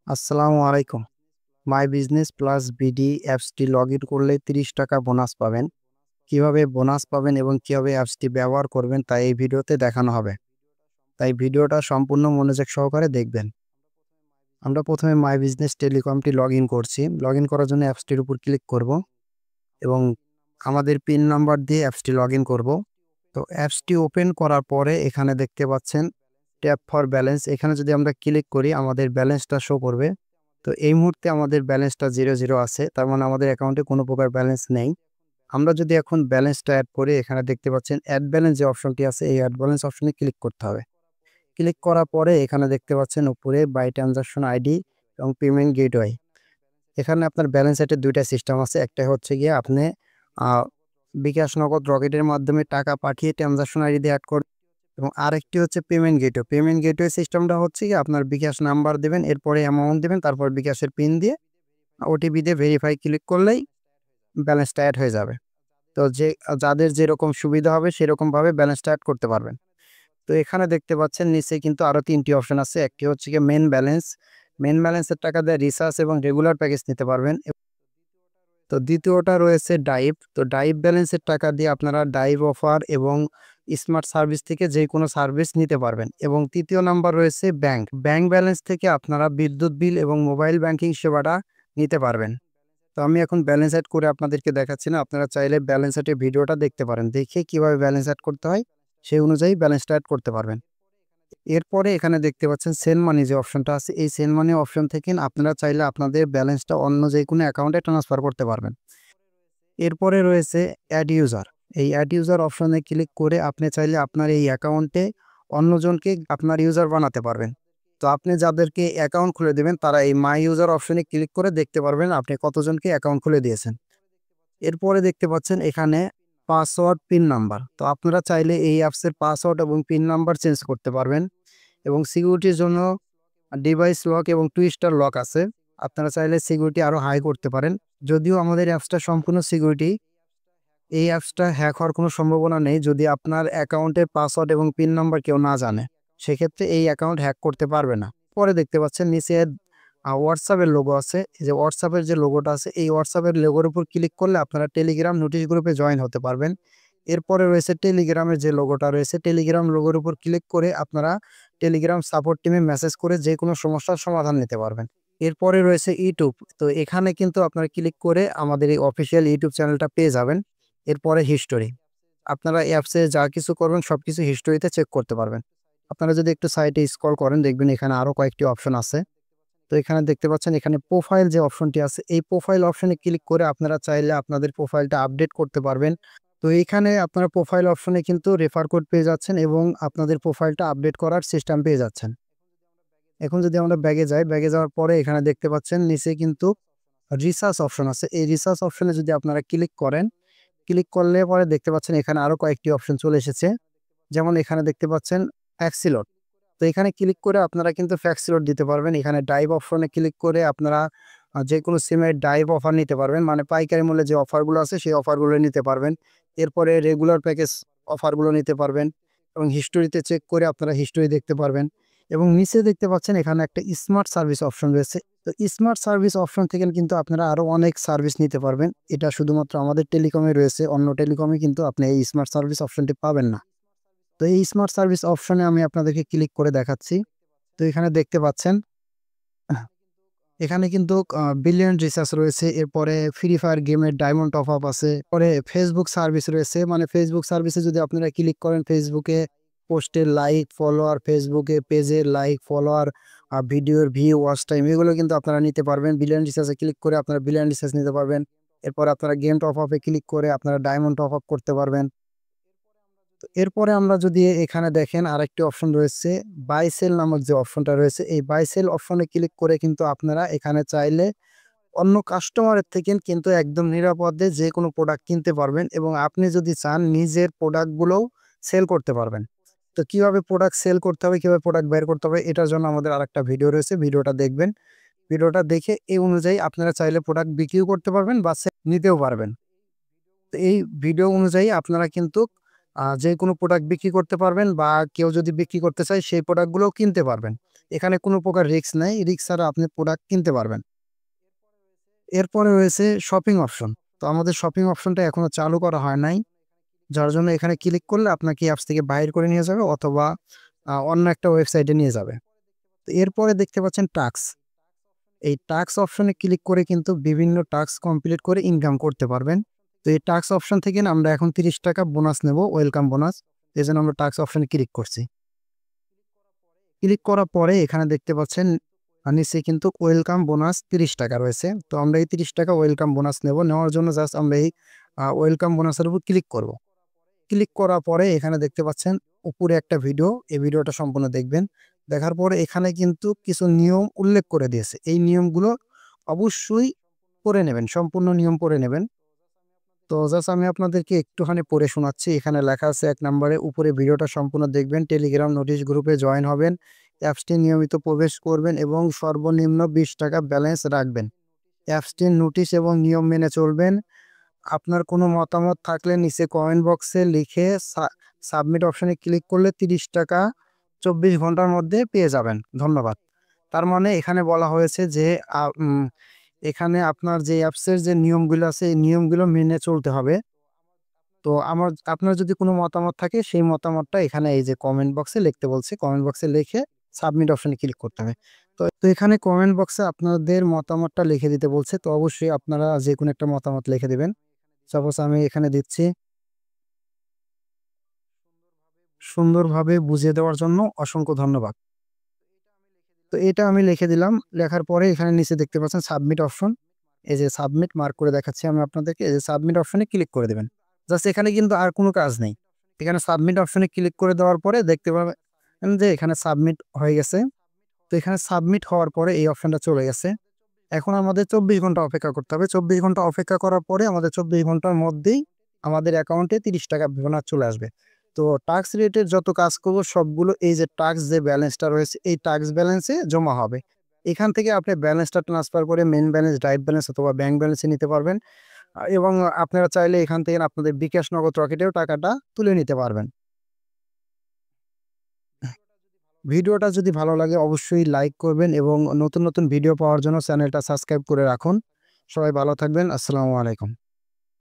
আসসালামু আলাইকুম। My business plus BD অ্যাপসটি লগ ইন করলে ৩০ টাকা বোনাস পাবেন। কিভাবে বোনাস পাবেন এবং কিভাবে অ্যাপসটি ব্যবহার করবেন তা এই ভিডিওতে দেখানো হবে। তাই ভিডিওটা সম্পূর্ণ মনোযোগ সহকারে দেখবেন। আমরা প্রথমে মাই বিজনেস টেলিকমটি লগ ইন করছি। লগ ইন করার জন্য অ্যাপসটির উপর ক্লিক করব এবং আমাদের পিন নাম্বার দিয়ে অ্যাপসটি লগ ইন করব। তো অ্যাপসটি ওপেন করার পরে এখানে দেখতে পাচ্ছেন ট্যাপ ফর ব্যালেন্স। এখানে যদি আমরা ক্লিক করি আমাদের ব্যালেন্সটা শো করবে। তো এই মুহূর্তে আমাদের ব্যালেন্সটা 0 আছে, তার মানে আমাদের অ্যাকাউন্টে কোনো প্রকার ব্যালেন্স নেই। আমরা যদি এখন ব্যালেন্সটা অ্যাড করি, এখানে দেখতে পাচ্ছেন অ্যাড ব্যালেন্স যে অপশনটি আছে, এই অ্যাড ব্যালেন্স অপশনে ক্লিক করতে হবে। ক্লিক করার পরে এখানে দেখতে পাচ্ছেন উপরে বাই ট্রানজাকশন আইডি এবং পেমেন্ট গেটওয়ে। এখানে আপনার ব্যালেন্স অ্যাডের দুইটা সিস্টেম আছে। একটা হচ্ছে গিয়ে আপনি বিকাশ, নগদ, রকেটের মাধ্যমে টাকা পাঠিয়ে ট্রানজাকশন আইডি দিয়ে অ্যাড করবেন এবং আরেকটি হচ্ছে পেমেন্ট গেটওয়ে। পেমেন্ট গেটওয়ে সিস্টেমটা হচ্ছে কি আপনার বিকাশ নাম্বার দেবেন, এরপরে অ্যামাউন্ট দেবেন, তারপর বিকাশের পিন দিয়ে ওটিপি দিয়ে ভেরিফাই ক্লিক করলেই ব্যালেন্সটা অ্যাড হয়ে যাবে। তো যাদের যেরকম সুবিধা হবে সেরকমভাবে ব্যালেন্সটা অ্যাড করতে পারবেন। তো এখানে দেখতে পাচ্ছেন নিচে কিন্তু আরও ৩টি অপশন আছে। একটি হচ্ছে গিয়ে মেইন ব্যালেন্স। মেইন ব্যালেন্সের টাকা দিয়ে রিচার্জ এবং রেগুলার প্যাকেজ নিতে পারবেন। তো দ্বিতীয়টা রয়েছে ডাইভ। তো ডাইভ ব্যালেন্সের টাকা দিয়ে আপনারা ডাইভ অফার এবং স্মার্ট সার্ভিস থেকে যে কোনো সার্ভিস নিতে পারবেন। এবং তৃতীয় নাম্বার রয়েছে ব্যাংক। ব্যাংক ব্যালেন্স থেকে আপনারা বিদ্যুৎ বিল এবং মোবাইল ব্যাংকিং সেবাটা নিতে পারবেন। তো আমি এখন ব্যালেন্স অ্যাড করে আপনাদেরকে দেখাচ্ছি না, আপনারা চাইলে ব্যালেন্স অ্যাডের ভিডিওটা দেখতে পারেন, দেখে কিভাবে ব্যালেন্স অ্যাড করতে হয় সেই অনুযায়ী ব্যালেন্সটা অ্যাড করতে পারবেন। এরপরে এখানে দেখতে পাচ্ছেন সেন্ড মানি যে অপশনটা আছে, এই সেন্ড মানি অপশন থেকে আপনারা চাইলে আপনাদের ব্যালেন্সটা অন্য যে কোনো অ্যাকাউন্টে ট্রান্সফার করতে পারবেন। এরপরে রয়েছে অ্যাড ইউজার। এই অ্যাড ইউজার অপশনে ক্লিক করে আপনি চাইলে আপনার এই অ্যাকাউন্টে অন্যজনকে আপনার ইউজার বানাতে পারবেন। তো আপনি যাদেরকে অ্যাকাউন্ট খুলে দেবেন তারা এই মাই ইউজার অপশনে ক্লিক করে দেখতে পারবেন আপনি কতজনকে অ্যাকাউন্ট খুলে দিয়েছেন। এরপরে দেখতে পাচ্ছেন এখানে পাসওয়ার্ড, পিন নাম্বার। তো আপনারা চাইলে এই অ্যাপসের পাসওয়ার্ড এবং পিন নাম্বার চেঞ্জ করতে পারবেন এবং সিকিউরিটির জন্য ডিভাইস লক এবং টু স্টার লক আছে। আপনারা চাইলে সিকিউরিটি আরও হাই করতে পারেন। যদিও আমাদের অ্যাপসটা সম্পূর্ণ সিকিউরিটি, এই অ্যাপসটা হ্যাক হওয়ার কোনো সম্ভাবনা নেই যদি আপনার অ্যাকাউন্টের পাসওয়ার্ড এবং পিন নাম্বার কেউ না জানে। সেক্ষেত্রে এই অ্যাকাউন্ট হ্যাক করতে পারবে না। পরে দেখতে পাচ্ছেন নিচে হোয়াটসঅ্যাপের লোগো আছে। এই যে হোয়াটসঅ্যাপের যে লোগোটা আছে, এই হোয়াটসঅ্যাপের লোগোর উপর ক্লিক করলে আপনারা টেলিগ্রাম নোটিশ গ্রুপে জয়েন হতে পারবেন। এরপরে রয়েছে টেলিগ্রামের যে লোগোটা রয়েছে, টেলিগ্রাম লোগোর উপর ক্লিক করে আপনারা টেলিগ্রাম সাপোর্ট টিমে মেসেজ করে যে কোনো সমস্যার সমাধান নিতে পারবেন। এরপরে রয়েছে ইউটিউব। তো এখানে কিন্তু আপনারা ক্লিক করে আমাদের এই অফিসিয়াল ইউটিউব চ্যানেলটা পেয়ে যাবেন। এরপরে হিস্টোরি। আপনারা অ্যাপসে যা কিছু করবেন সবকিছু হিস্টোরিতে চেক করতে পারবেন। আপনারা যদি একটু সাইডে স্ক্রল করেন দেখবেন এখানে আরও কয়েকটি অপশন আছে। তো এখানে দেখতে পাচ্ছেন এখানে প্রোফাইল যে অপশনটি আছে, এই প্রোফাইল অপশনে ক্লিক করে আপনারা চাইলে আপনাদের প্রোফাইলটা আপডেট করতে পারবেন। তো এইখানে আপনারা প্রোফাইল অপশনে কিন্তু রেফার কোড পেয়ে যাচ্ছেন এবং আপনাদের প্রোফাইলটা আপডেট করার সিস্টেম পেয়ে যাচ্ছেন। এখন যদি আমরা ব্যাগে যাই, ব্যাগে যাওয়ার পরে এখানে দেখতে পাচ্ছেন নিচে কিন্তু রিসার্চ অপশন আছে। এই রিসার্চ অপশনে যদি আপনারা ক্লিক করেন, ক্লিক করলে পরে দেখতে পাচ্ছেন এখানে আরও কয়েকটি অপশন চলে এসেছে। যেমন এখানে দেখতে পাচ্ছেন ফ্যাক্সিলোড। তো এখানে ক্লিক করে আপনারা কিন্তু ফ্যাক্সিলোড দিতে পারবেন। এখানে ডাইভ অপশনে ক্লিক করে আপনারা যে কোনো সিমের ডাইভ অফার নিতে পারবেন, মানে পাইকারি মূল্যে যে অফারগুলো আছে সেই অফারগুলো নিতে পারবেন। এরপরে রেগুলার প্যাকেজ অফারগুলো নিতে পারবেন এবং হিস্টোরিতে চেক করে আপনারা হিস্টোরি দেখতে পারবেন। এবং নিচে দেখতে পাচ্ছেন এখানে একটা স্মার্ট সার্ভিস অপশন রয়েছে। তো স্মার্ট সার্ভিস অপশন থেকে কিন্তু আপনারা আরও অনেক সার্ভিস নিতে পারবেন। এটা শুধুমাত্র আমাদের টেলিকমে রয়েছে, অন্য টেলিকমে কিন্তু আপনি এই স্মার্ট সার্ভিস অপশনটি পাবেন না। তো এই স্মার্ট সার্ভিস অপশনে আমি আপনাদেরকে ক্লিক করে দেখাচ্ছি। তো এখানে দেখতে পাচ্ছেন এখানে কিন্তু বিলিয়ন রিচার্জ রয়েছে। এরপরে ফ্রি ফায়ার গেমের ডায়মন্ড টপ আপ আছে। পরে ফেসবুক সার্ভিস রয়েছে, মানে ফেসবুক সার্ভিসে যদি আপনারা ক্লিক করেন ফেসবুকে পোস্টের লাইক, ফলোয়ার, ফেসবুকে পেজের লাইক, ফলোয়ার, ভিডিওর ভিউ, ওয়াচ টাইম, এগুলো কিন্তু আপনারা নিতে পারবেন। বিলিয়ন রিচার্জে ক্লিক করে আপনারা বিলিয়ন রিচার্জ নিতে পারবেন। এরপর আপনারা গেম টপ আপে ক্লিক করে আপনারা ডায়মন্ড টপ আপ করতে পারবেন। তো এরপরে আমরা যদি এখানে দেখেন আরেকটি অপশন রয়েছে বাই সেল নামক যে অপশনটা রয়েছে, এই বাই সেল অপশনে ক্লিক করে কিন্তু আপনারা এখানে চাইলে অন্য কাস্টমারের থেকে কিন্তু একদম নিরাপদে যে কোনো প্রোডাক্ট কিনতে পারবেন এবং আপনি যদি চান নিজের প্রোডাক্টগুলোও সেল করতে পারবেন। তো কিভাবে প্রোডাক্ট সেল করতে হবে, কিভাবে প্রোডাক্ট বের করতে হবে, এটার জন্য আমাদের আরেকটা ভিডিও রয়েছে, ভিডিওটা দেখবেন। ভিডিওটা দেখে এই অনুযায়ী আপনারা চাইলে প্রোডাক্ট বিক্রিও করতে পারবেন বা নিতেও পারবেন। তো এই ভিডিও অনুযায়ী আপনারা কিন্তু যে কোনো প্রোডাক্ট বিক্রি করতে পারবেন বা কেউ যদি বিক্রি করতে চায় সেই প্রোডাক্টগুলোও কিনতে পারবেন। এখানে কোনো প্রকার রিস্ক নাই, রিস্ক ছাড়া আপনি প্রোডাক্ট কিনতে পারবেন। এরপরে রয়েছে শপিং অপশন। তো আমাদের শপিং অপশনটা এখনো চালু করা হয় নাই, যার জন্য এখানে ক্লিক করলে আপনাকে অ্যাপস থেকে বাইর করে নিয়ে যাবে অথবা অন্য একটা ওয়েবসাইটে নিয়ে যাবে। তো এরপরে দেখতে পাচ্ছেন টাস্ক। এই টাস্ক অপশনে ক্লিক করে কিন্তু বিভিন্ন টাস্ক কমপ্লিট করে ইনকাম করতে পারবেন। তো এই টাস্ক অপশন থেকে না আমরা এখন 30 টাকা বোনাস নেব, ওয়েলকাম বোনাস। এজন্য আমরা টাস্ক অপশনে ক্লিক করছি। ক্লিক করার পরে এখানে দেখতে পাচ্ছেন নিচে কিন্তু ওয়েলকাম বোনাস 30 টাকা রয়েছে। তো আমরা এই 30 টাকা ওয়েলকাম বোনাস নেব। নেওয়ার জন্য জাস্ট আমরা এই ওয়েলকাম বোনাসের উপর ক্লিক করব। ক্লিক করার পরে এখানে দেখতে পাচ্ছেন উপরে একটা ভিডিও, এই ভিডিওটা সম্পূর্ণ দেখবেন। দেখার পরে এখানে কিন্তু কিছু নিয়ম উল্লেখ করে দিয়েছে। এই নিয়মগুলো অবশ্যই পড়ে নেবেন, সম্পূর্ণ নিয়ম পড়ে নেবেন। তো জাস্ট আমি আপনাদেরকে একটুখানি পড়ে শোনাচ্ছি। এখানে লেখা আছে ১ নম্বরে, উপরে ভিডিওটা সম্পূর্ণ দেখবেন, টেলিগ্রাম নোটিশ গ্রুপে জয়েন হবেন, অ্যাপসটি নিয়মিত প্রবেশ করবেন এবং সর্বনিম্ন ২০ টাকা ব্যালেন্স রাখবেন। অ্যাপসটির নোটিশ এবং নিয়ম মেনে চলবেন। আপনার কোনো মতামত থাকলে নিচে কমেন্ট বক্সে লিখে সাবমিট অপশনে ক্লিক করলে 30 টাকা 24 ঘন্টার মধ্যে পেয়ে যাবেন। ধন্যবাদ। তার মানে এখানে বলা হয়েছে যে আ উম এখানে আপনার যে অ্যাপসের যে নিয়মগুলো আছে, এই নিয়মগুলো মেনে চলতে হবে। তো আপনার যদি কোনো মতামত থাকে সেই মতামতটা এখানে এই যে কমেন্ট বক্সে লিখতে বলছে। কমেন্ট বক্সে লিখে সাবমিট অপশনে ক্লিক করতে হবে। তো এখানে কমেন্ট বক্সে আপনাদের মতামতটা লিখে দিতে বলছে। তো অবশ্যই আপনারা যেকোনো একটা মতামত লিখে দিবেন। সাপোজ আমি এখানে দিচ্ছি, সুন্দরভাবে বুঝিয়ে দেওয়ার জন্য অসংখ্য ধন্যবাদ। তো এটা আমি লিখে দিলাম। লেখার পরে এখানে নিচে দেখতে পাচ্ছেন সাবমিট অপশন। এই যে সাবমিট মার্ক করে দেখাচ্ছি আমি আপনাদেরকে। এই যে সাবমিট অপশনে ক্লিক করে দিবেন। জাস্ট এখানে কিন্তু আর কোনো কাজ নেই। এখানে সাবমিট অপশনে ক্লিক করে দেওয়ার পরে দেখতে পাবেন যে এখানে সাবমিট হয়ে গেছে। তো এখানে সাবমিট হওয়ার পরে এই অপশনটা চলে গেছে। এখন আমাদের ২৪ ঘন্টা অপেক্ষা করতে হবে। ২৪ ঘন্টা অপেক্ষা করার পরে আমাদের ২৪ ঘন্টার মধ্যেই আমাদের অ্যাকাউন্টে ৩০ টাকা বোনাস চলে আসবে। তো টাস্ক রিলেটেড যত কাজ করব সবগুলো এই যে টাস্ক যে ব্যালেন্সটা রয়েছে এই টাস্ক ব্যালেন্সে জমা হবে। এখান থেকে আপনি ব্যালেন্সটা ট্রান্সফার করে মেইন ব্যালেন্স, ডাইরেক্ট ব্যালেন্স অথবা ব্যাংক ব্যালেন্সে নিতে পারবেন। এবং আপনারা চাইলে এখান থেকে আপনাদের বিকাশ, নগদ, রকেটেও টাকাটা তুলে নিতে পারবেন। ভিডিওটা যদি ভালো লাগে অবশ্যই লাইক করবেন এবং নতুন, নতুন ভিডিও পাওয়ার জন্য চ্যানেলটা সাবস্ক্রাইব করে রাখুন। সবাই ভালো থাকবেন। আসসালামু আলাইকুম।